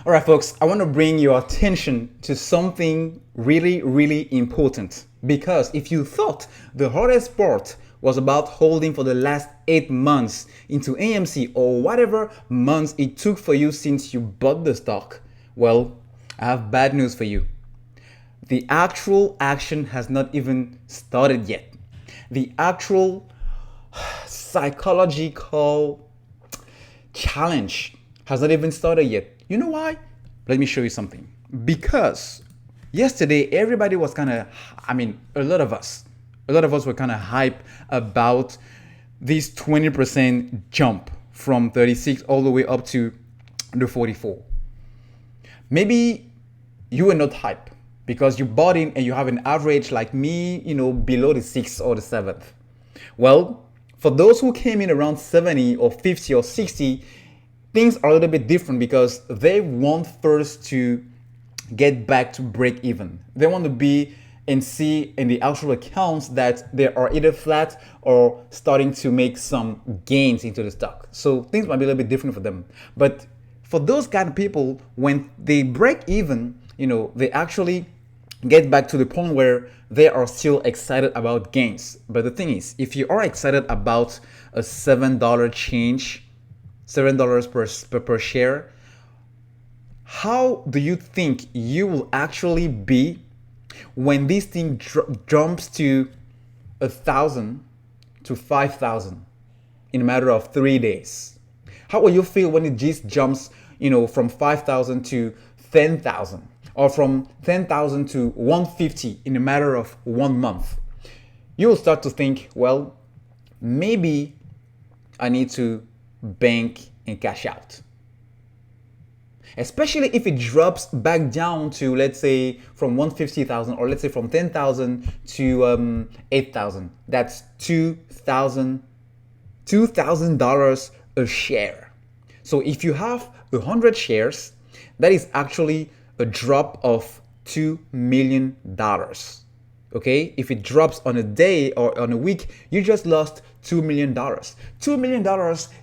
All right, folks, I want to bring your attention to something really, really important. Because if you thought the hardest part was about holding for the last 8 months into AMC or whatever months it took for you since you bought the stock, well, I have bad news for you. The actual action has not even started yet. The actual psychological challenge has not even started yet. You know why? Let me show you something. Because yesterday, everybody was a lot of us were kind of hype about this 20% jump from 36 all the way up to the 44. Maybe you were not hype because you bought in and you have an average like me, below the 6th or the 7th. Well, for those who came in around 70 or 50 or 60, things are a little bit different because they want first to get back to break even. They want to be and see in the actual accounts that they are either flat or starting to make some gains into the stock. So things might be a little bit different for them. But for those kind of people, when they break even, they actually get back to the point where they are still excited about gains. But the thing is, if you are excited about a $7 change, $7 per share, how do you think you will actually be when this thing jumps to 1,000 to 5,000 in a matter of 3 days? How will you feel when it just jumps, from 5,000 to 10,000 or from 10,000 to 150 in a matter of 1 month? You will start to think, well, maybe I need to bank and cash out. Especially if it drops back down to, let's say, from 150,000 or let's say from 10,000 to 8,000. That's $2,000 a share. So if you have 100 shares, that is actually a drop of $2 million. Okay, if it drops on a day or on a week, you just lost $2 million. $2 million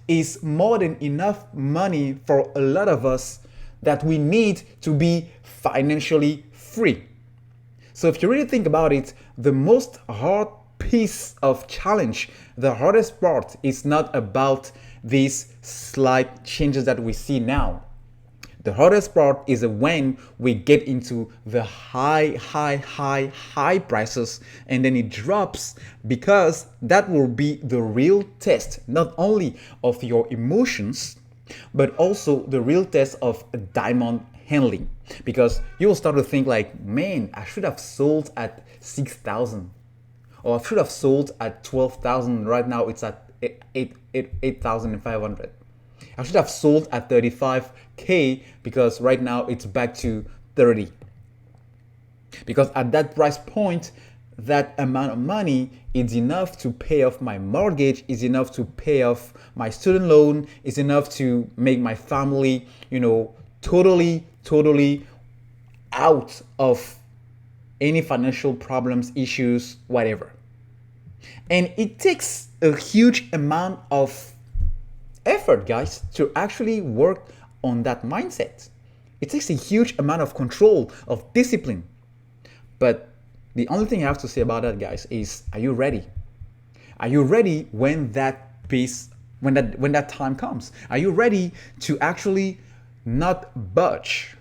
is more than enough money for a lot of us that we need to be financially free. So if you really think about it, the most hard piece of challenge, the hardest part is not about these slight changes that we see now. The hardest part is when we get into the high prices and then it drops, because that will be the real test, not only of your emotions, but also the real test of diamond handling. Because you will start to think like, man, I should have sold at 6,000 or I should have sold at 12,000. Right now it's at 8,500. I should have sold at 35K because right now it's back to 30. Because at that price point, that amount of money is enough to pay off my mortgage, is enough to pay off my student loan, is enough to make my family, totally out of any financial problems, issues, whatever. And it takes a huge amount of effort, guys, to actually work on that mindset. It takes a huge amount of control, of discipline. But the only thing I have to say about that, guys, is, are you ready? Are you ready when that time comes? Are you ready to actually not budge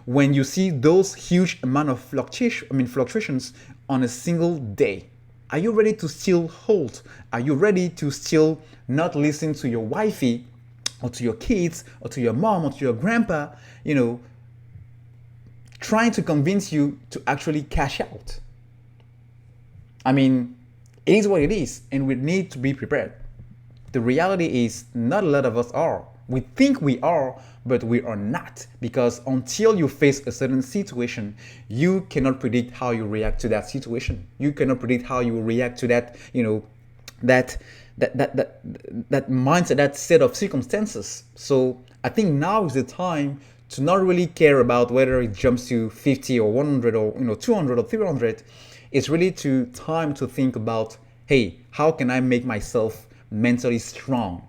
when you see those huge amount of fluctuations on a single day? Are you ready to still hold? Are you ready to still not listen to your wifey or to your kids or to your mom or to your grandpa, trying to convince you to actually cash out? It is what it is, and we need to be prepared. The reality is not a lot of us are. We think we are, but we are not, because until you face a certain situation, you cannot predict how you react to that situation. You cannot predict how you will react to that, that mindset, that set of circumstances. So I think now is the time to not really care about whether it jumps to 50 or 100 or 200 or 300. It's really time to think about, hey, how can I make myself mentally strong?